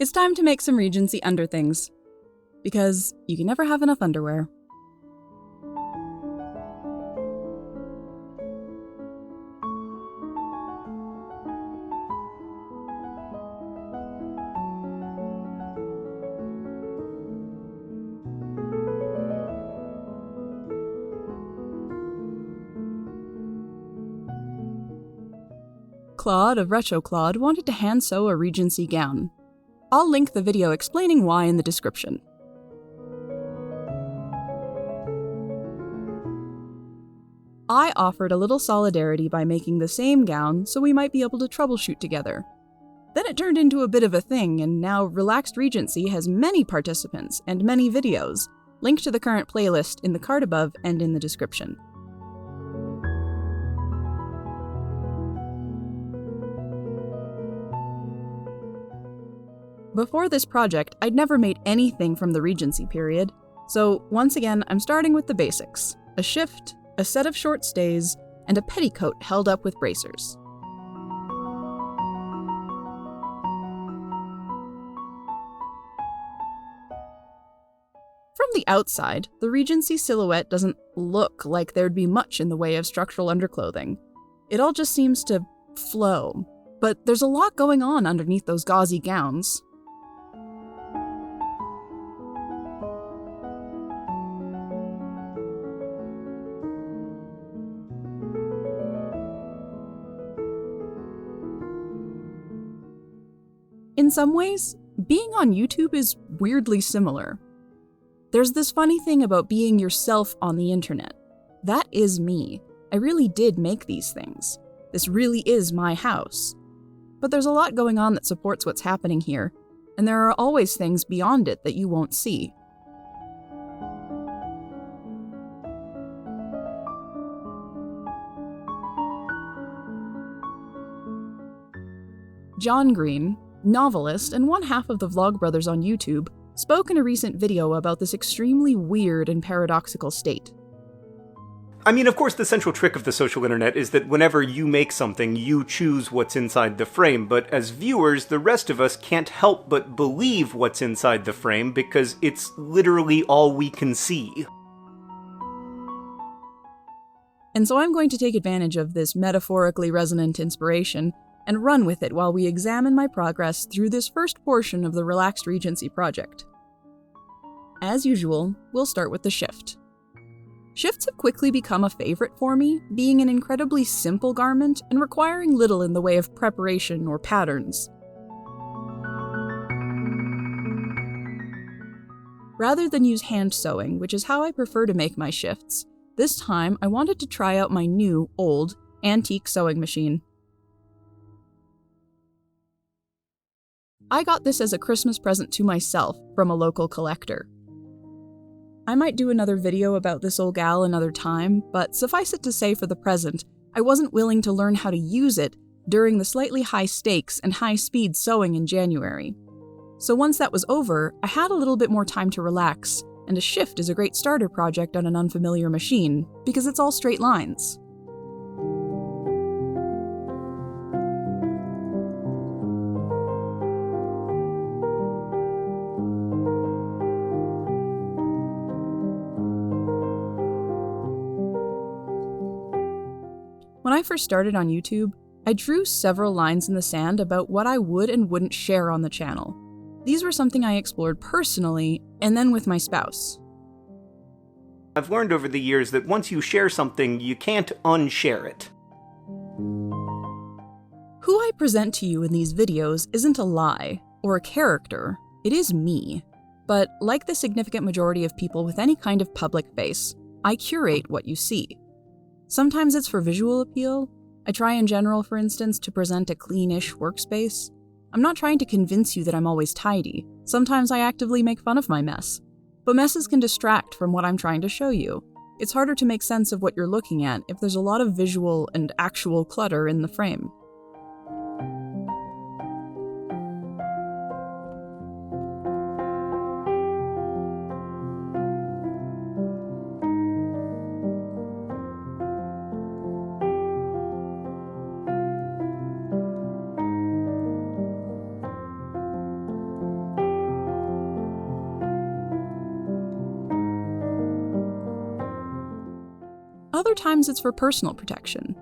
It's time to make some Regency underthings. Because you can never have enough underwear. Claude of RetroClaude wanted to hand sew a Regency gown. I'll link the video explaining why in the description. I offered a little solidarity by making the same gown so we might be able to troubleshoot together. Then it turned into a bit of a thing, and now Relaxed Regency has many participants and many videos, linked to the current playlist in the card above and in the description. Before this project, I'd never made anything from the Regency period, so once again I'm starting with the basics: a shift, a set of short stays, and a petticoat held up with bracers. From the outside, the Regency silhouette doesn't look like there'd be much in the way of structural underclothing. It all just seems to flow, but there's a lot going on underneath those gauzy gowns. In some ways, being on YouTube is weirdly similar. There's this funny thing about being yourself on the internet. That is me. I really did make these things. This really is my house. But there's a lot going on that supports what's happening here, and there are always things beyond it that you won't see. John Green, novelist and one half of the Vlogbrothers on YouTube, spoke in a recent video about this extremely weird and paradoxical state. I mean, of course, the central trick of the social internet is that whenever you make something, you choose what's inside the frame, but as viewers, the rest of us can't help but believe what's inside the frame because it's literally all we can see. And so I'm going to take advantage of this metaphorically resonant inspiration and run with it while we examine my progress through this first portion of the Relaxed Regency project. As usual, we'll start with the shift. Shifts have quickly become a favorite for me, being an incredibly simple garment and requiring little in the way of preparation or patterns. Rather than use hand sewing, which is how I prefer to make my shifts, this time I wanted to try out my new, old, antique sewing machine. I got this as a Christmas present to myself from a local collector. I might do another video about this old gal another time, but suffice it to say for the present, I wasn't willing to learn how to use it during the slightly high stakes and high speed sewing in January. So once that was over, I had a little bit more time to relax, and a shift is a great starter project on an unfamiliar machine, because it's all straight lines. When I first started on YouTube, I drew several lines in the sand about what I would and wouldn't share on the channel. These were something I explored personally, and then with my spouse. I've learned over the years that once you share something, you can't unshare it. Who I present to you in these videos isn't a lie, or a character, it is me. But like the significant majority of people with any kind of public face, I curate what you see. Sometimes it's for visual appeal. I try in general, for instance, to present a cleanish workspace. I'm not trying to convince you that I'm always tidy. Sometimes I actively make fun of my mess. But messes can distract from what I'm trying to show you. It's harder to make sense of what you're looking at if there's a lot of visual and actual clutter in the frame. other times it's for personal protection.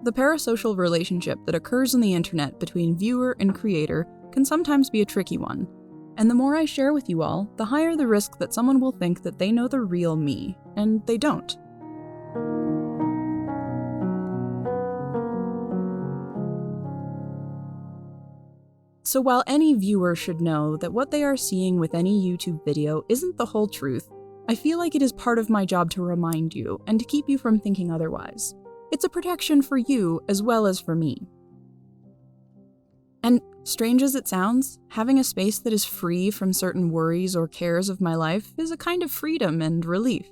The parasocial relationship that occurs on the internet between viewer and creator can sometimes be a tricky one, and the more I share with you all, the higher the risk that someone will think that they know the real me, and they don't. So while any viewer should know that what they are seeing with any YouTube video isn't the whole truth, I feel like it is part of my job to remind you and to keep you from thinking otherwise. It's a protection for you as well as for me. And strange as it sounds, having a space that is free from certain worries or cares of my life is a kind of freedom and relief.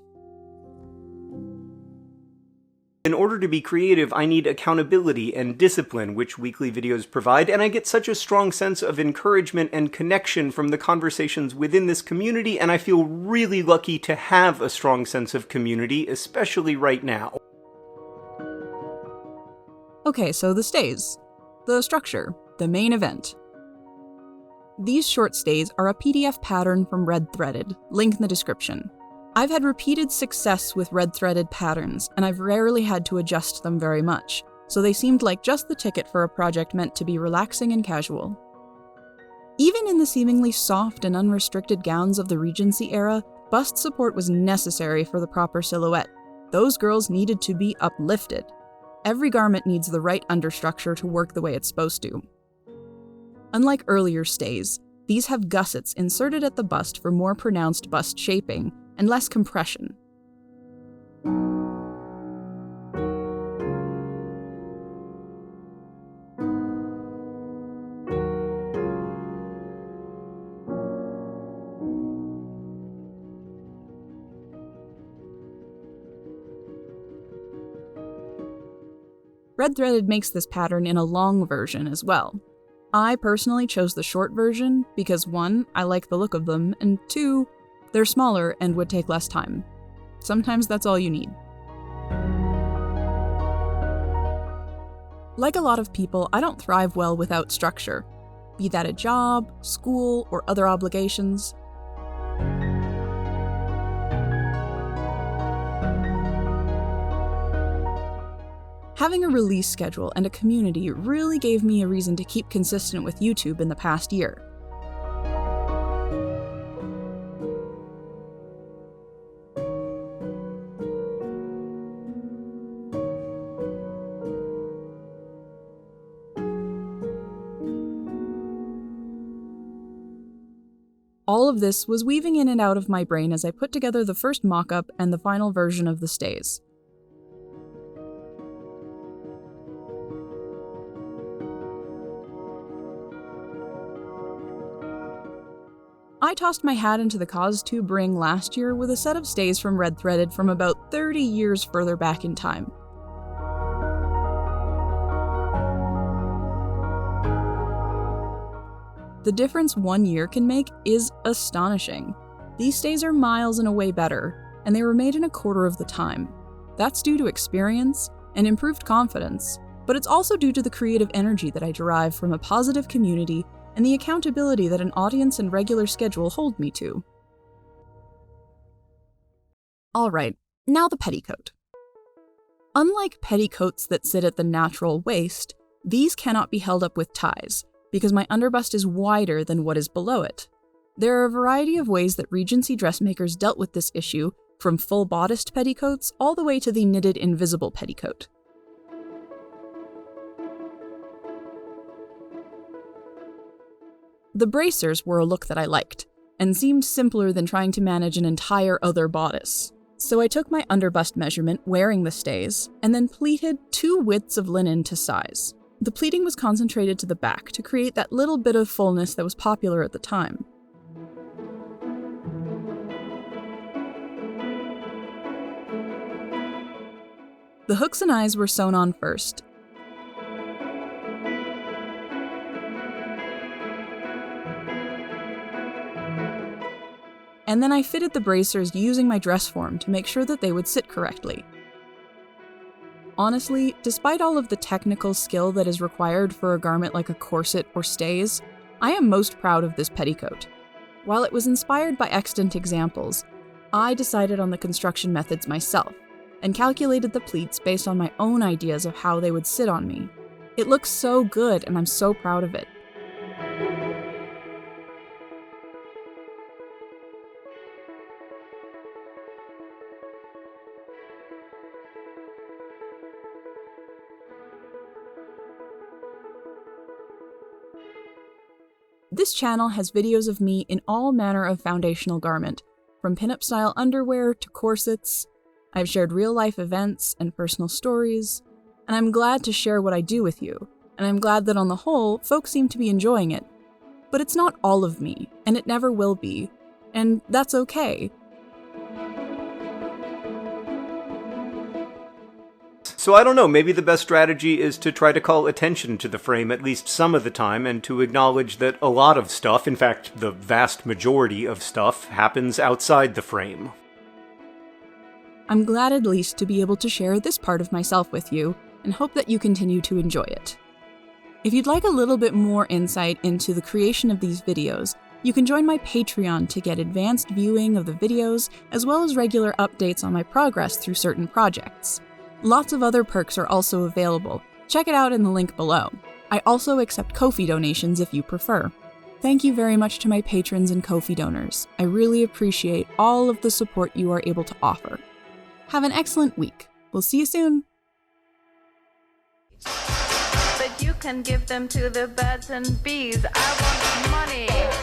In order to be creative, I need accountability and discipline, which weekly videos provide, and I get such a strong sense of encouragement and connection from the conversations within this community, and I feel really lucky to have a strong sense of community, especially right now. Okay, so the stays. The structure. The main event. These short stays are a PDF pattern from Red Threaded, link in the description. I've had repeated success with Red Threaded patterns, and I've rarely had to adjust them very much, so they seemed like just the ticket for a project meant to be relaxing and casual. Even in the seemingly soft and unrestricted gowns of the Regency era, bust support was necessary for the proper silhouette. Those girls needed to be uplifted. Every garment needs the right understructure to work the way it's supposed to. Unlike earlier stays, these have gussets inserted at the bust for more pronounced bust shaping and less compression. Red Threaded makes this pattern in a long version as well. I personally chose the short version because 1, I like the look of them, and 2, they're smaller and would take less time. Sometimes that's all you need. Like a lot of people, I don't thrive well without structure, be that a job, school, or other obligations. Having a release schedule and a community really gave me a reason to keep consistent with YouTube in the past year. All of this was weaving in and out of my brain as I put together the first mock-up and the final version of the stays. I tossed my hat into the CosTube ring last year with a set of stays from Red Threaded from about 30 years further back in time. The difference 1 year can make is astonishing. These stays are miles and away better, and they were made in a quarter of the time. That's due to experience and improved confidence, but it's also due to the creative energy that I derive from a positive community and the accountability that an audience and regular schedule hold me to. Alright, now the petticoat. Unlike petticoats that sit at the natural waist, these cannot be held up with ties, because my underbust is wider than what is below it. There are a variety of ways that Regency dressmakers dealt with this issue, from full bodiced petticoats all the way to the knitted invisible petticoat. The bracers were a look that I liked, and seemed simpler than trying to manage an entire other bodice. So I took my underbust measurement wearing the stays, and then pleated 2 widths of linen to size. The pleating was concentrated to the back to create that little bit of fullness that was popular at the time. The hooks and eyes were sewn on first. And then I fitted the bracers using my dress form to make sure that they would sit correctly. Honestly, despite all of the technical skill that is required for a garment like a corset or stays, I am most proud of this petticoat. While it was inspired by extant examples, I decided on the construction methods myself, and calculated the pleats based on my own ideas of how they would sit on me. It looks so good, and I'm so proud of it. This channel has videos of me in all manner of foundational garment, from pinup style underwear to corsets. I've shared real-life events and personal stories, and I'm glad to share what I do with you, and I'm glad that on the whole, folks seem to be enjoying it. But it's not all of me, and it never will be, and that's okay. So I don't know, maybe the best strategy is to try to call attention to the frame at least some of the time, and to acknowledge that a lot of stuff, in fact, the vast majority of stuff, happens outside the frame. I'm glad at least to be able to share this part of myself with you, and hope that you continue to enjoy it. If you'd like a little bit more insight into the creation of these videos, you can join my Patreon to get advanced viewing of the videos, as well as regular updates on my progress through certain projects. Lots of other perks are also available. Check it out in the link below. I also accept Ko-fi donations if you prefer. Thank you very much to my patrons and Ko-fi donors. I really appreciate all of the support you are able to offer. Have an excellent week. We'll see you soon. But you can give them to the birds and bees. I want money.